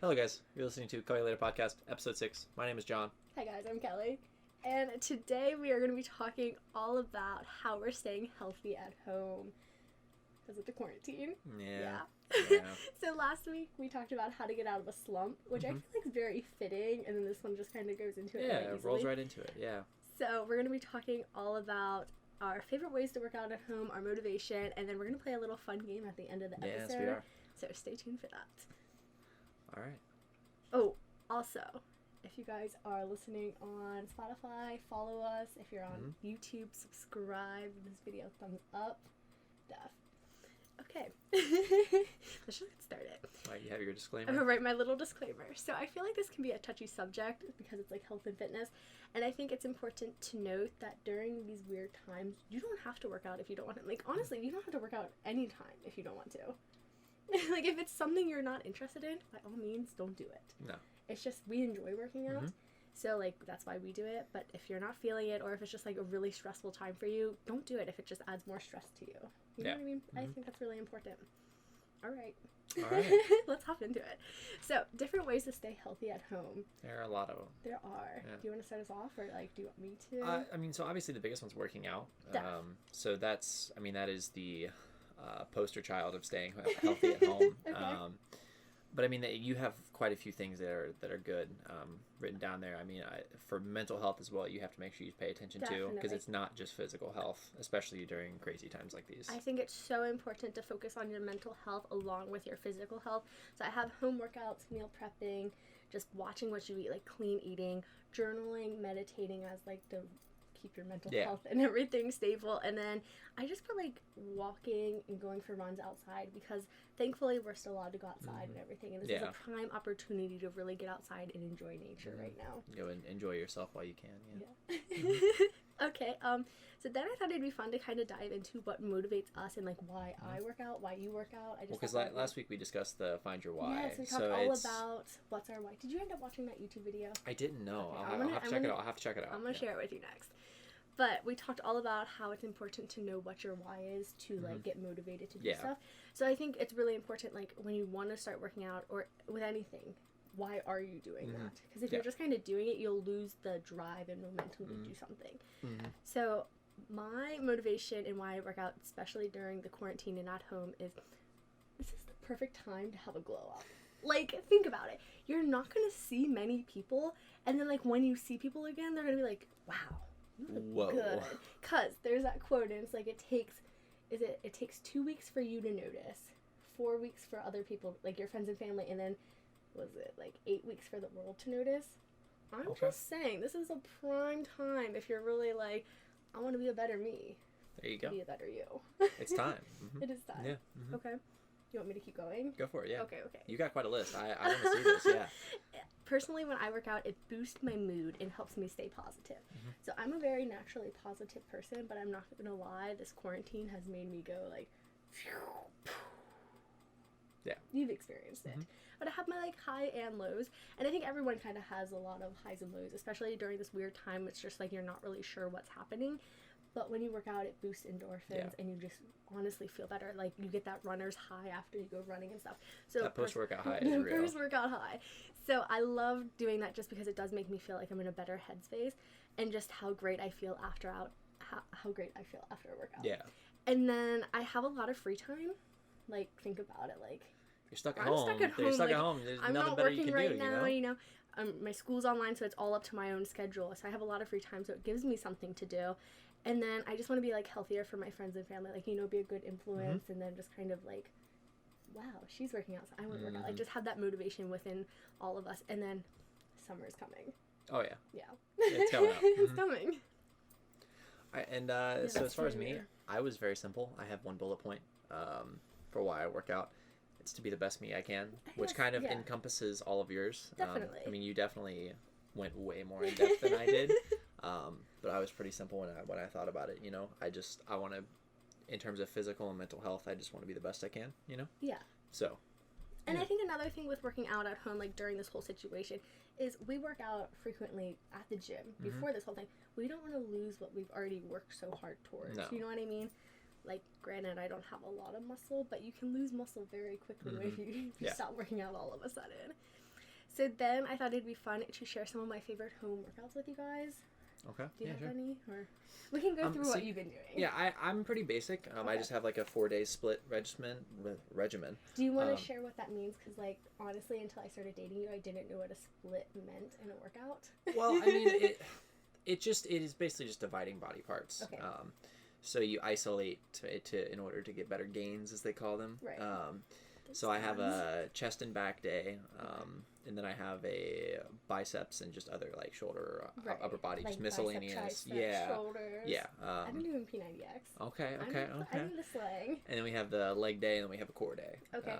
Hello guys, you're listening to Callyalater Podcast, Episode 6. My name is John. Hi guys, I'm Kelly. And today we are going to be talking all about how we're staying healthy at home because of the quarantine. Yeah. So last week we talked about how to get out of a slump, which I feel like is very fitting, and then this one just kind of goes into it. Yeah, really it easily. rolls right into it, yeah. So we're going to be talking all about our favorite ways to work out at home, our motivation, and then we're going to play a little fun game at the end of the episode. Yes, we are. So stay tuned for that. All right. Oh, also, if you guys are listening on Spotify, follow us. If you're on YouTube, subscribe. Give this video a thumbs up. Stuff. Okay. Let's just get started. All right, you have your disclaimer. I'm going to write my little disclaimer. So I feel like this can be a touchy subject because it's like health and fitness. And I think it's important to note that during these weird times, you don't have to work out if you don't want to. Like, honestly, you don't have to work out anytime if you don't want to. Like, if it's something you're not interested in, by all means, don't do it. No. It's just, we enjoy working out. So, like, that's why we do it. But if you're not feeling it, or if it's just, like, a really stressful time for you, don't do it if it just adds more stress to you. You know what I mean? I think that's really important. All right. Let's hop into it. So, different ways to stay healthy at home. There are a lot of them. There are. Yeah. Do you want to start us off, or, like, do you want me to? I mean, so obviously the biggest one's working out. So that's, I mean, that is the poster child of staying healthy at home. Okay. But I mean, you have quite a few things that are good written down there. I mean, for mental health as well, you have to make sure you pay attention to, because it's not just physical health, especially during crazy times like these. I think it's so important to focus on your mental health along with your physical health. So I have home workouts, meal prepping, just watching what you eat, like clean eating, journaling, meditating as like to keep your mental health and everything stable. And then I just put like walking and going for runs outside, because thankfully we're still allowed to go outside and everything, and this is a prime opportunity to really get outside and enjoy nature right now. Go and enjoy yourself while you can. Okay, so then I thought it'd be fun to kind of dive into what motivates us and like why I work out, why you work out. Because last week we discussed the Find Your Why. Yeah, so we talked all about what's our why. Did you end up watching that YouTube video? I didn't know. Okay, I'll have to check it out. I'll have to check it out. I'm going to share it with you next. But we talked all about how it's important to know what your why is to like get motivated to do stuff. So I think it's really important, like when you want to start working out or with anything, why are you doing that? Because if you're just kind of doing it, you'll lose the drive and momentum to do something. So my motivation and why I work out, especially during the quarantine and at home, is this is the perfect time to have a glow up. Like, think about it. You're not going to see many people, and then like when you see people again, they're going to be like, wow. Whoa. Good. Because there's that quote, and it's like it takes 2 weeks for you to notice, 4 weeks for other people, like your friends and family, and then was it like 8 weeks for the world to notice? I'm just saying, this is a prime time if you're really like, I want to be a better me. There you go. Be a better you. It's time. It is time. Yeah. Okay. You want me to keep going? Go for it, yeah. Okay. You got quite a list. I want to see this, yeah. Personally, when I work out, it boosts my mood and helps me stay positive. So I'm a very naturally positive person, but I'm not going to lie, this quarantine has made me go like, yeah. You've experienced it. But I have my like high and lows, and I think everyone kind of has a lot of highs and lows, especially during this weird time. It's just like you're not really sure what's happening. But when you work out, it boosts endorphins, and you just honestly feel better. Like, you get that runner's high after you go running and stuff. So that post-workout high is real. Post-workout high. So I love doing that just because it does make me feel like I'm in a better headspace, and just how great I feel after how great I feel after a workout. Yeah. And then I have a lot of free time. Like, think about it. Like, you're stuck at home. You're stuck at home. There's I'm nothing not better you working can right do, now, you know? My school's online, so it's all up to my own schedule. So I have a lot of free time, so it gives me something to do. And then I just want to be, like, healthier for my friends and family. Like, be a good influence, and then just kind of, like, wow, she's working out, so I want to work out. Like, just have that motivation within all of us. And then summer's coming. Oh, yeah. Yeah. It's coming up. It's coming. All right, and so as far as me, I was very simple. I have one bullet point for why I work out. It's to be the best me I can, which kind of encompasses all of yours. Definitely. I mean, you definitely went way more in depth than I did. But I was pretty simple when I thought about it, I want to, in terms of physical and mental health, I just want to be the best I can, Yeah. So. And I think another thing with working out at home, like during this whole situation, is we work out frequently at the gym before this whole thing. We don't want to lose what we've already worked so hard towards. No. You know what I mean? Like, granted, I don't have a lot of muscle, but you can lose muscle very quickly if you stop working out all of a sudden. So then I thought it'd be fun to share some of my favorite home workouts with you guys. Okay. Do you have any? Or we can go through what you've been doing. Yeah, I'm pretty basic. I just have like a 4-day split regimen. Do you want to share what that means? Because like honestly, until I started dating you, I didn't know what a split meant in a workout. Well, I mean, it is basically just dividing body parts. Okay. So you isolate in order to get better gains, as they call them. Right. So I have a chest and back day, and then I have a biceps and just other like shoulder, upper body, like just miscellaneous. Biceps, shoulders. Yeah. I've been doing P90X. Okay. I need the slang. And then we have the leg day, and then we have a core day. Okay.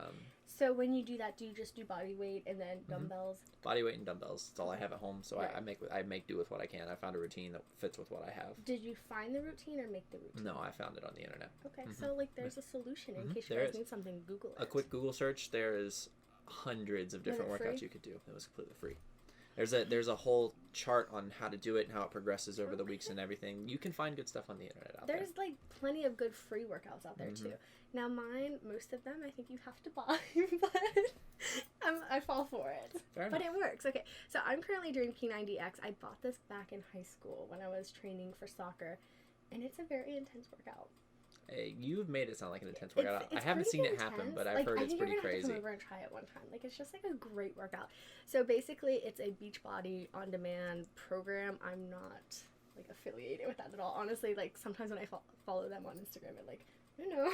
So when you do that, do you just do body weight and then dumbbells? Body weight and dumbbells. That's all I have at home. So I make do with what I can. I found a routine that fits with what I have. Did you find the routine or make the routine? No, I found it on the internet. Okay, so like there's a solution in case you guys need something. Google it. A quick Google search. There is hundreds of different workouts you could do. It was completely free. There's a whole chart on how to do it and how it progresses over the weeks and everything. You can find good stuff on the internet out there. There's like plenty of good free workouts out there too. Now mine, most of them I think you have to buy, but I fall for it. But it works. Okay, so I'm currently doing P90X. I bought this back in high school when I was training for soccer, and it's a very intense workout. Hey, you've made it sound like an intense workout. I haven't seen it happen, but I've heard it's pretty crazy. I think you're gonna have to come over and try it one time. Like, it's just like a great workout. So basically, it's a Beachbody on-demand program. I'm not like affiliated with that at all. Honestly, like sometimes when I follow them on Instagram, I'm like, no,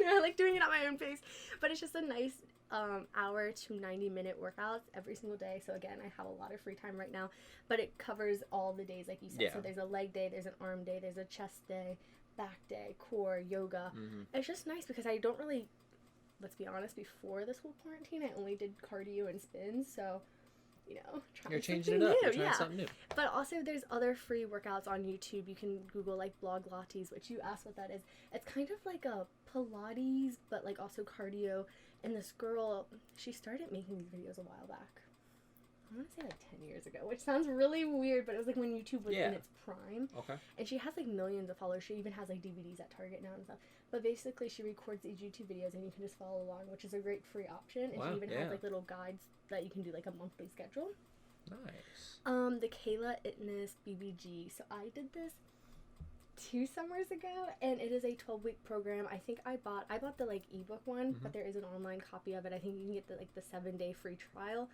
I like doing it at my own pace. But it's just a nice hour to 90-minute workouts every single day. So again, I have a lot of free time right now, but it covers all the days like you said. So there's a leg day, there's an arm day, there's a chest day, back day, core, yoga. It's just nice because I don't really, let's be honest, before this whole quarantine, I only did cardio and spins. So, you know, you're changing it up. You're trying something new. But also there's other free workouts on YouTube. You can Google like Blog Lattes, which you asked what that is. It's kind of like a Pilates, but like also cardio. And this girl, she started making these videos a while back. I want to say like 10 years ago, which sounds really weird, but it was like when YouTube was in its prime. Okay. And she has like millions of followers. She even has like DVDs at Target now and stuff. But basically she records these YouTube videos and you can just follow along, which is a great free option. And she even has like little guides that you can do like a monthly schedule. Nice. The Kayla Itness BBG. So I did this 2 summers ago, and it is a 12-week program. I think I bought the like ebook one, but there is an online copy of it. I think you can get the 7-day free trial.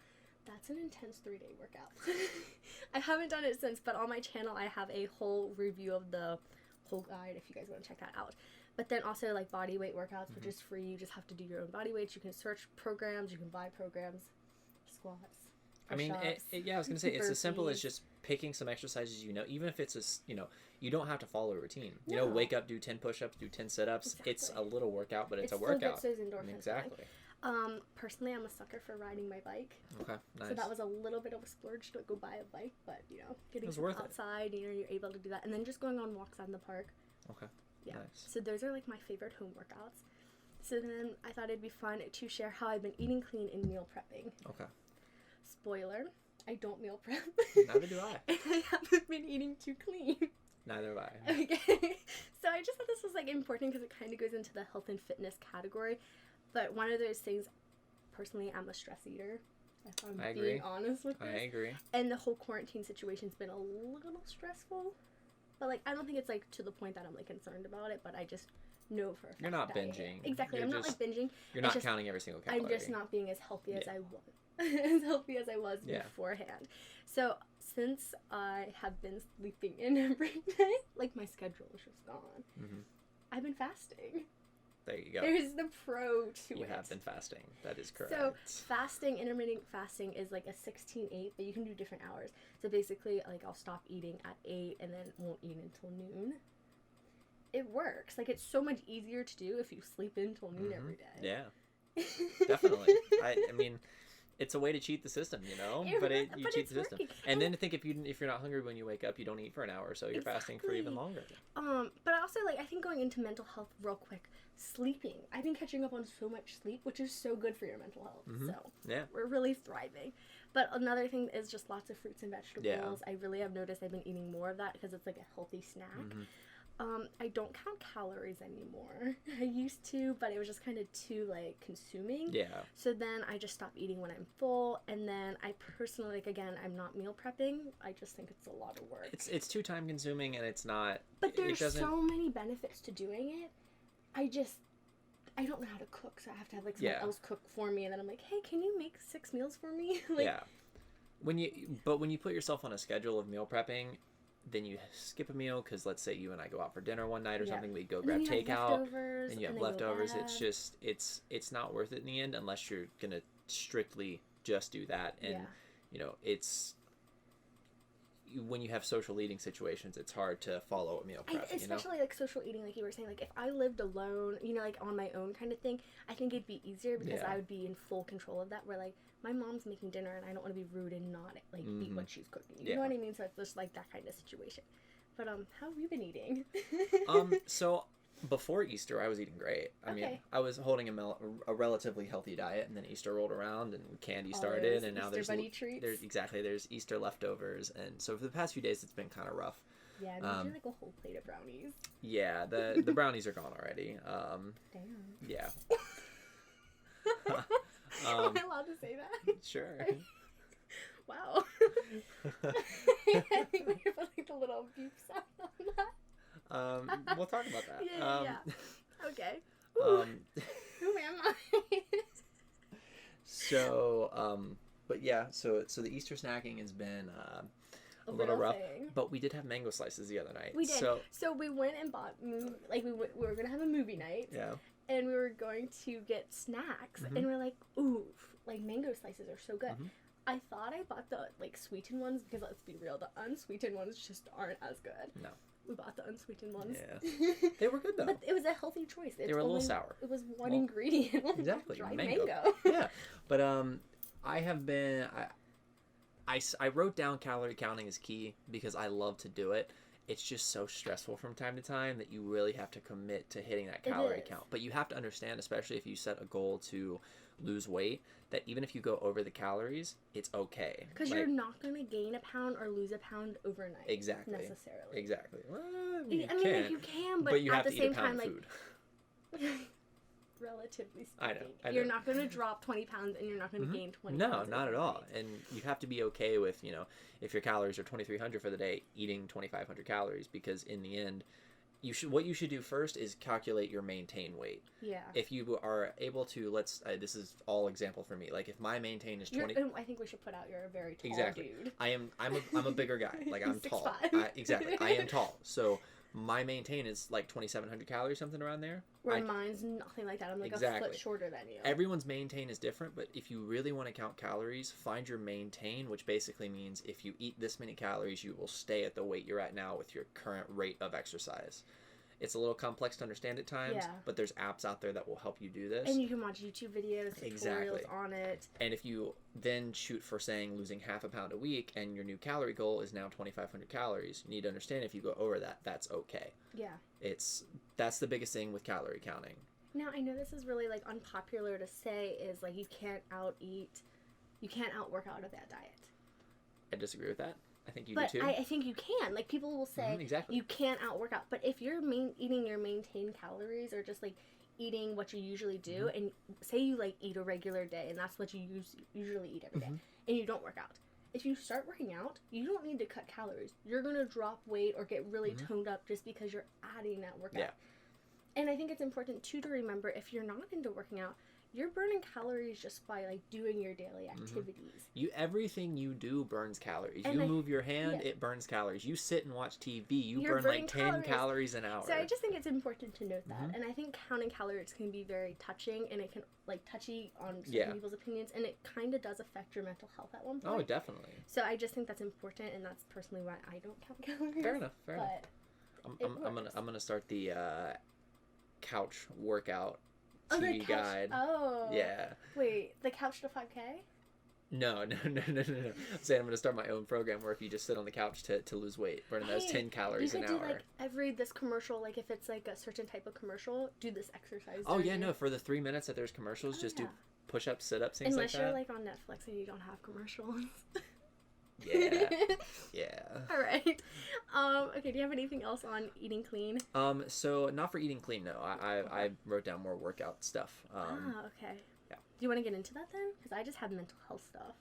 That's an intense 3-day workout. I haven't done it since, but on my channel I have a whole review of the whole guide if you guys want to check that out. But then also like body weight workouts, which is free. You just have to do your own body weights. You can search programs, you can buy programs, squats. I mean, I was going to say, it's as simple as just picking some exercises, even if it's you don't have to follow a routine. No. Wake up, do 10 push-ups, do 10 sit-ups. Exactly. It's a little workout, but it's a workout. Still gets those endorphins. Exactly. Personally, I'm a sucker for riding my bike. Okay, nice. So that was a little bit of a splurge to go buy a bike, but, getting outside, you're able to do that. And then just going on walks in the park. Okay, yeah. Nice. So those are, like, my favorite home workouts. So then I thought it'd be fun to share how I've been eating clean and meal prepping. Okay. Spoiler, I don't meal prep. Neither do I. And I haven't been eating too clean. Neither have I. Okay. So I just thought this was, like, important because it kind of goes into the health and fitness category. But one of those things, personally, I'm a stress eater. If I'm being honest with this. I agree. And the whole quarantine situation's been a little stressful. But, like, I don't think it's, like, to the point that I'm, like, concerned about it. But I just know for a fact you're not binging. Exactly. I'm not, like, binging. You're not counting every single calorie. I'm just not being as healthy as I was. As healthy as I was beforehand. So, since I have been sleeping in every day, like, my schedule is just gone. I've been fasting. There you go. There's the pro to it. You have been fasting. That is correct. So fasting, intermittent fasting is like a 16-8, but you can do different hours. So basically, like, I'll stop eating at 8 and then won't eat until noon. It works. Like, it's so much easier to do if you sleep in till noon every day. Yeah. Definitely. I mean, it's a way to cheat the system, but you cheat the system. Working. And then to think if you're not hungry when you wake up, you don't eat for an hour, so you're fasting for even longer. But also, like, I think going into mental health real quick, sleeping. I've been catching up on so much sleep, which is so good for your mental health. So we're really thriving. But another thing is just lots of fruits and vegetables. I really have noticed I've been eating more of that because it's like a healthy snack. I don't count calories anymore. I used to, but it was just kind of too, like, consuming. Yeah. So then I just stop eating when I'm full, and then I personally, like, again, I'm not meal prepping. I just think it's a lot of work. It's too time consuming, and it's not... But there's so many benefits to doing it. I don't know how to cook, so I have to have, like, someone else cook for me, and then I'm like, hey, can you make 6 meals for me? Like, yeah. When you put yourself on a schedule of meal prepping, then you skip a meal because let's say you and I go out for dinner one night or something, we go grab takeout, and you have leftovers. It's just it's not worth it in the end unless you're gonna strictly just do that. And you know, it's when you have social eating situations, it's hard to follow a meal prep. Especially like social eating, like you were saying, like if I lived alone, you know, like on my own kind of thing, I think it'd be easier because I would be in full control of that. Where like my mom's making dinner and I don't want to be rude and not like eat what she's cooking. You know what I mean? So it's just like that kind of situation. But how have you been eating? So before Easter, I was eating great. I mean, I was holding a relatively healthy diet, and then Easter rolled around and candy started, and now Easter bunny treats. There's Easter leftovers, and so for the past few days, it's been kind of rough. Yeah, I made like a whole plate of brownies. Yeah, the brownies are gone already. Damn. Yeah. Am I allowed to say that? Sure. Wow. I think we can put like the little beep sound on that. We'll talk about that. Yeah. Okay. Who am I? But yeah, so the Easter snacking has been a little rough, but we did have mango slices the other night. We did. So we went and bought, like we were gonna have a movie night. Yeah. And we were going to get snacks, and we're like, ooh, like mango slices are so good. I thought I bought the like sweetened ones because let's be real, the unsweetened ones just aren't as good. No. We bought the unsweetened ones. Yeah. They were good though. But it was a healthy choice. They were a little sour. It was one ingredient. Exactly. Dried mango. Yeah. But I have been I wrote down calorie counting as key because I love to do it. It's just so stressful from time to time that you really have to commit to hitting that calorie count. But you have to understand, especially if you set a goal to lose weight, that even if you go over the calories, it's okay. Because you're not going to gain a pound or lose a pound overnight. Exactly. Necessarily. Exactly. Well, you can, but you at have the to same eat a pound time, of like, relatively speaking, I know. You're not going to drop 20 pounds and you're not going to gain 20 pounds. No, not at all. And you have to be okay with, you know, if your calories are 2,300 for the day, eating 2,500 calories, because in the end, what you should do first is calculate your maintain weight. Yeah. If you are able to, this is all example for me. Like if my maintain is 20. I think we should put out you're a very tall dude. I'm a bigger guy. Like I'm tall. Exactly. I am tall. So my maintain is like 2,700 calories, something around there. Where mine's nothing like that. I'm like a foot shorter than you. Everyone's maintain is different, but if you really want to count calories, find your maintain, which basically means if you eat this many calories, you will stay at the weight you're at now with your current rate of exercise. It's a little complex to understand at times, but there's apps out there that will help you do this. And you can watch YouTube videos, tutorials on it. And if you then shoot for saying losing half a pound a week and your new calorie goal is now 2,500 calories, you need to understand if you go over that, that's okay. Yeah. That's the biggest thing with calorie counting. Now, I know this is really like unpopular to say is like you can't outwork out of that diet. I disagree with that. I think you do too. I think you can. Like people will say you can't outwork out. But if you're eating your maintained calories or just like eating what you usually do, and say you like eat a regular day and that's what you usually eat every day, and you don't work out. If you start working out, you don't need to cut calories. You're going to drop weight or get really toned up just because you're adding that workout. Yeah. And I think it's important too to remember if you're not into working out, you're burning calories just by like doing your daily activities. Everything you do burns calories. And you move your hand, it burns calories. You sit and watch TV, you're burn like 10 calories an hour. So I just think it's important to note that. And I think counting calories can be very touching, and it can like touchy on certain people's opinions, and it kind of does affect your mental health at one point. Oh, definitely. So I just think that's important, and that's personally why I don't count calories. Fair enough. I'm gonna start the couch workout TV guide. Oh. Yeah. Wait, the couch to 5K? No. I'm saying I'm going to start my own program where if you just sit on the couch to lose weight, burning those 10 calories an hour. You could do like this commercial, like if it's like a certain type of commercial, do this exercise. Oh yeah, no, for the 3 minutes that there's commercials, do push-ups, sit-ups, things Unless like that. Unless you're like on Netflix and you don't have commercials. Yeah. Yeah. All right. Okay, do you have anything else on eating clean? So not for eating clean, no. I wrote down more workout stuff. Okay. Yeah. Do you want to get into that then? Because I just have mental health stuff.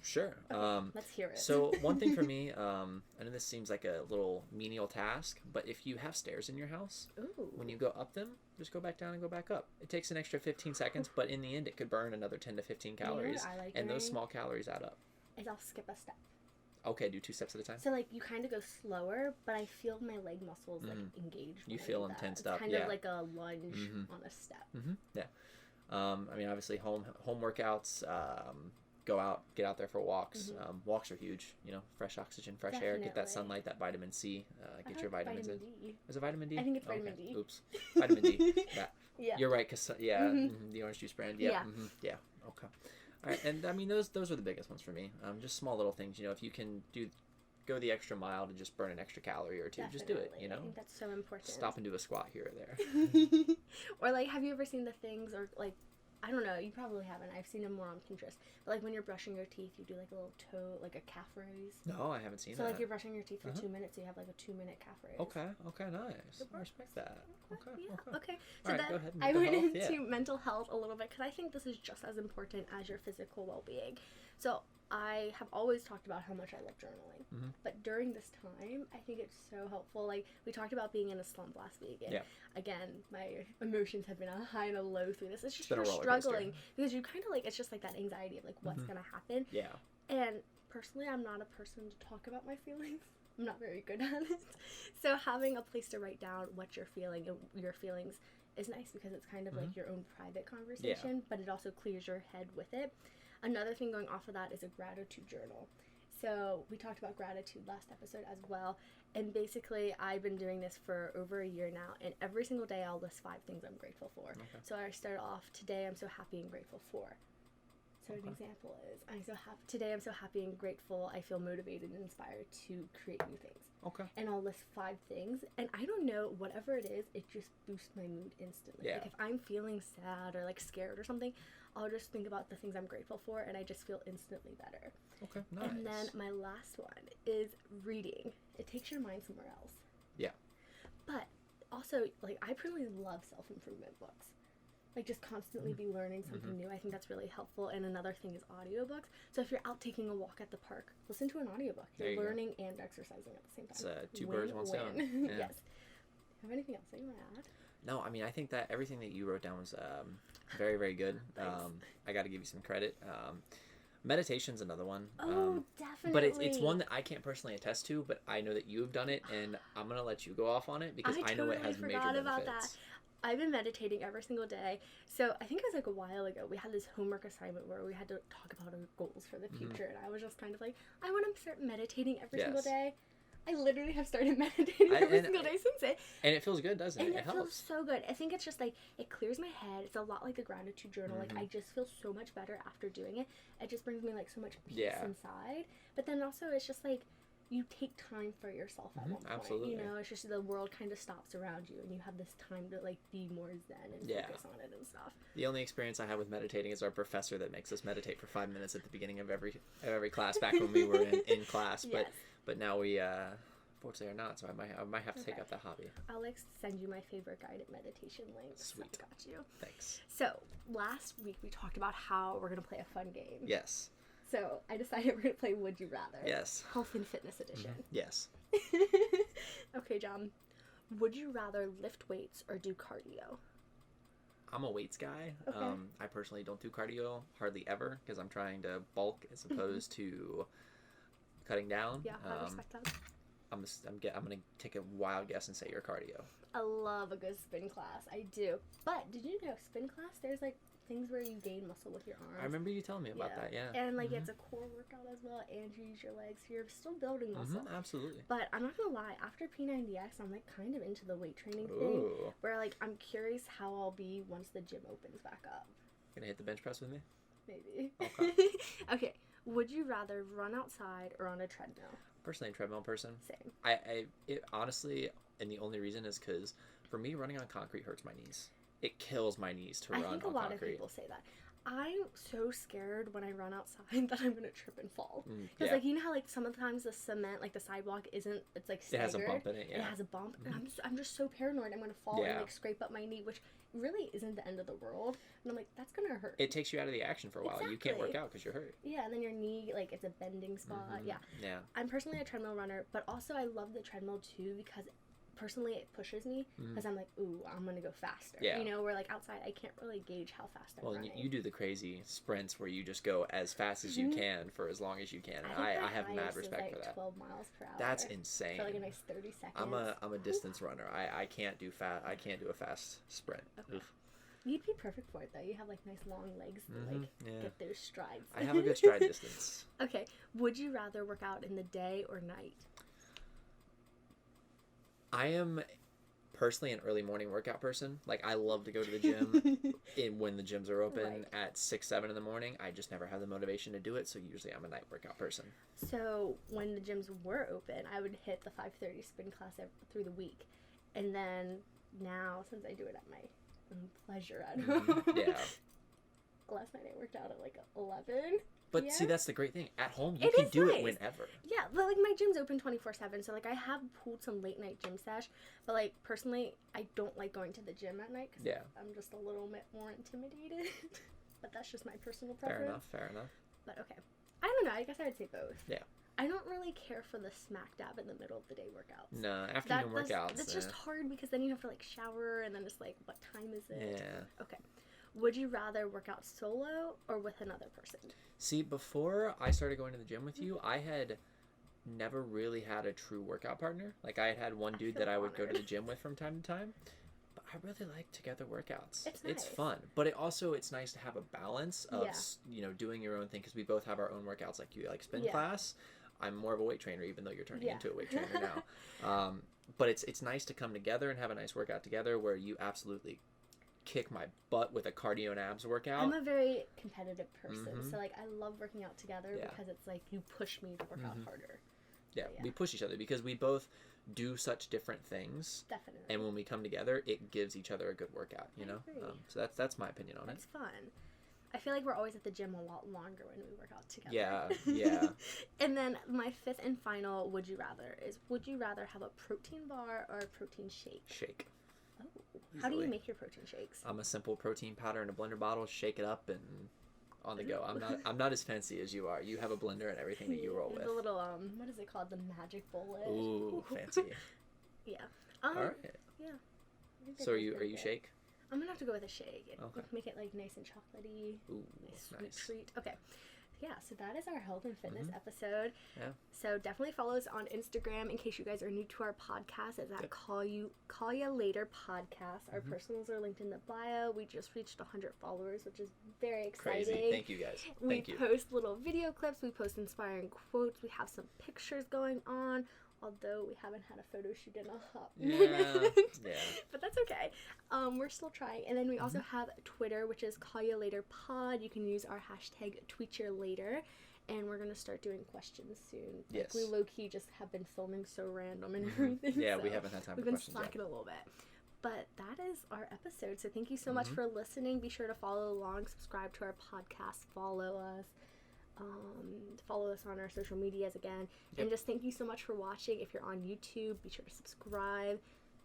Sure. Okay, let's hear it. So one thing for me, I know this seems like a little menial task, but if you have stairs in your house, when you go up them, just go back down and go back up. It takes an extra 15 seconds, but in the end, it could burn another 10 to 15 calories, I like and those small calories add up. I'll skip a step. Okay, do 2 steps at a time. So like you kind of go slower, but I feel my leg muscles like engaged. You feel them tensed up. Kind of like a lunge on a step. Yeah. I mean, obviously, home workouts. Go out, get out there for walks. Walks are huge. You know, fresh oxygen, fresh air, get that sunlight, that vitamin C. Get your vitamins in. Is it vitamin D? I think it's vitamin D. Oops, vitamin D. Yeah. You're right, cause the orange juice brand. Yeah. Yeah. Okay. All right, and I mean those are the biggest ones for me. Just small little things. You know, if you can go the extra mile to just burn an extra calorie or two, just do it. You know, I think that's so important. Stop and do a squat here or there. Or like, have you ever seen the things or like? I don't know, you probably haven't. I've seen them more on Pinterest. But like when you're brushing your teeth, you do like a little toe, like a calf raise. No, I haven't seen that. So like you're brushing your teeth for 2 minutes, so you have like a 2-minute calf raise. Okay, nice. I respect that. Okay. So right, go ahead. I went into mental health a little bit because I think this is just as important as your physical well-being. So I have always talked about how much I love journaling. But during this time, I think it's so helpful. Like, we talked about being in a slump last week. And again, my emotions have been a high and a low through this. It's just you're struggling. Because you kind of like, it's just like that anxiety of like, what's going to happen? Yeah. And personally, I'm not a person to talk about my feelings. I'm not very good at it. So having a place to write down what you're feeling and your feelings is nice because it's kind of like your own private conversation, but it also clears your head with it. Another thing going off of that is a gratitude journal. So we talked about gratitude last episode as well. And basically, I've been doing this for over a year now. And every single day, I'll list 5 things I'm grateful for. Okay. So I start off, today I'm so happy and grateful for. So an example is, today I'm so happy and grateful. I feel motivated and inspired to create new things. Okay. And I'll list 5 things. And I don't know, whatever it is, it just boosts my mood instantly. Yeah. Like if I'm feeling sad or like scared or something, I'll just think about the things I'm grateful for and I just feel instantly better. Okay, nice. And then my last one is reading. It takes your mind somewhere else. Yeah. But also, like, I personally love self-improvement books. Like, just constantly be learning something new. I think that's really helpful. And another thing is audiobooks. So if you're out taking a walk at the park, listen to an audiobook. You're learning and exercising at the same time. It's 2 birds, 1 stone. Yeah. Yes. Have anything else that you want to add? No, I mean, I think that everything that you wrote down was very, very good. I got to give you some credit. Meditation's another one. Definitely. But it's one that I can't personally attest to, but I know that you have done it, and I'm going to let you go off on it because I know it has major benefits. About that. I've been meditating every single day. So I think it was like a while ago, we had this homework assignment where we had to talk about our goals for the future, and I was just kind of like, I want to start meditating every single day. I literally have started meditating every single day since it. And it feels good, doesn't it? And it helps. Feels so good. I think it's just like, it clears my head. It's a lot like the gratitude journal. Like, I just feel so much better after doing it. It just brings me like so much peace inside. But then also it's just like, you take time for yourself at one point. Absolutely. You know, it's just the world kind of stops around you and you have this time to like be more zen and focus on it and stuff. The only experience I have with meditating is our professor that makes us meditate for 5 minutes at the beginning of every class back when we were in class. But now we fortunately are not, so I might have to take up that hobby. I'll like send you my favorite guided meditation links. Sweet. Got you. Thanks. So last week we talked about how we're gonna play a fun game. Yes. So I decided we're gonna play Would You Rather. Yes. Health and Fitness Edition. Yes. Okay, John. Would you rather lift weights or do cardio? I'm a weights guy. Okay. I personally don't do cardio hardly ever because I'm trying to bulk as opposed to cutting down. Yeah, I respect that. I'm gonna take a wild guess and say your cardio. I love a good spin class. I do. But did you know spin class? There's like things where you gain muscle with your arms. I remember you telling me about that. Yeah. And like it's a core workout as well, and you use your legs. So you're still building muscle. Absolutely. But I'm not gonna lie. After P90X, I'm like kind of into the weight training thing. Where like I'm curious how I'll be once the gym opens back up. Gonna hit the bench press with me? Maybe. Okay. Okay. Would you rather run outside or on a treadmill? Personally, a treadmill person. Same. It honestly, and the only reason is because for me, running on concrete hurts my knees. It kills my knees to run on concrete. I think a lot of people say that. I'm so scared when I run outside that I'm gonna trip and fall. Because like, you know how like sometimes the cement, like the sidewalk isn't, it's like staggered. It has a bump in it. Yeah. It has a bump, and I'm just so paranoid I'm gonna fall and like scrape up my knee, which really isn't the end of the world. And I'm like, that's gonna hurt. It takes you out of the action for a while. Exactly. You can't work out because you're hurt. Yeah, and then your knee, like, it's a bending spot. Yeah. I'm personally a treadmill runner, but also I love the treadmill too because personally it pushes me because I'm like, ooh, I'm gonna go faster. Yeah. You know, where like outside I can't really gauge how fast I'm running. Well, you do the crazy sprints where you just go as fast as you can for as long as you can. And I have mad respect for that. 12 miles per hour. That's insane. For like a nice 30 seconds. I'm a distance runner. I can't do I can't do a fast sprint. Okay. Oof. You'd be perfect for it though. You have like nice long legs to like get those strides. I have a good stride distance. Okay. Would you rather work out in the day or night? I am personally an early morning workout person. Like, I love to go to the gym when the gyms are open at 6, 7 in the morning. I just never have the motivation to do it, so usually I'm a night workout person. So when the gyms were open, I would hit the 5:30 spin class through the week. And then now, since I do it at my own pleasure at home, last night I worked out at like 11. But see, that's the great thing. At home, you can do it whenever. Yeah, but like my gym's open 24/7, so like I have pulled some late night gym stash. But like personally, I don't like going to the gym at night because I'm just a little bit more intimidated. But that's just my personal preference. Fair enough. But okay, I don't know. I guess I would say both. Yeah. I don't really care for the smack dab in the middle of the day workouts. No, afternoon workouts. That's just hard because then you have to like shower and then it's like, what time is it? Yeah. Okay. Would you rather work out solo or with another person? See, before I started going to the gym with you, I had never really had a true workout partner. Like, I had one dude that I would go to the gym with from time to time. But I really like together workouts. It's fun. But it's nice to have a balance of, you know, doing your own thing. Because we both have our own workouts. Like, you like spin class. I'm more of a weight trainer, even though you're turning into a weight trainer now. But it's nice to come together and have a nice workout together where you absolutely kick my butt with a cardio and abs workout. I'm a very competitive person, so like I love working out together because it's like you push me to work out harder. Yeah, we push each other because we both do such different things. Definitely. And when we come together, it gives each other a good workout, you know? So that's my opinion on it. It's fun. I feel like we're always at the gym a lot longer when we work out together. Yeah. And then my fifth and final would you rather have a protein bar or a protein shake? Shake. Oh. How do you make your protein shakes? I'm a simple protein powder in a blender bottle, shake it up and on the go. I'm not as fancy as you are. You have a blender and everything that you roll with. The little what is it called? The magic bullet. Ooh, fancy. Yeah. All right. Yeah. So are you shake? I'm gonna have to go with a shake. Make it like nice and chocolatey. Ooh, nice. Treat. Okay. Yeah, so that is our health and fitness episode. Yeah. So definitely follow us on Instagram in case you guys are new to our podcast. It's at callyalater podcast. Our personals are linked in the bio. We just reached 100 followers, which is very exciting. Crazy. Thank you guys. We post little video clips. We post inspiring quotes. We have some pictures going on. Although we haven't had a photo shoot in a hot minute. Yeah. But that's okay. We're still trying. And then we also have Twitter, which is callyalaterpod. You can use our hashtag #tweetyourlater. And we're going to start doing questions soon. Yes. Like, we low-key just have been filming so random and everything. Yeah, so we haven't had time for questions. We've been slacking a little bit. But that is our episode. So thank you so much for listening. Be sure to follow along, subscribe to our podcast, follow us. Follow us on our social medias again. And just thank you so much for watching. If you're on YouTube, be sure to subscribe.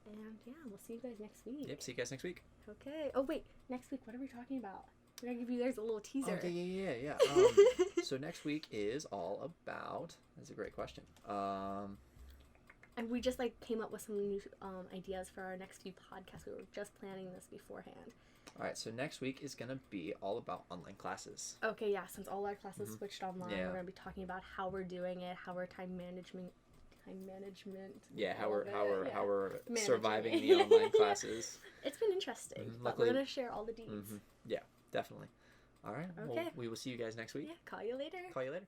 And yeah, we'll see you guys next week. Yep, see you guys next week. Okay. Oh, wait. Next week, what are we talking about? We're going to give you guys a little teaser. Okay, yeah. So next week is all about... That's a great question. And we just came up with some new ideas for our next few podcasts. We were just planning this beforehand. All right, so next week is going to be all about online classes. Okay, yeah, since all our classes switched online, we're going to be talking about how we're doing it, how we're time management. Yeah, how we're surviving the online classes. It's been interesting. But we're going to share all the deets. Yeah, definitely. All right. Okay. Well, we will see you guys next week. Yeah, call you later. Call you later.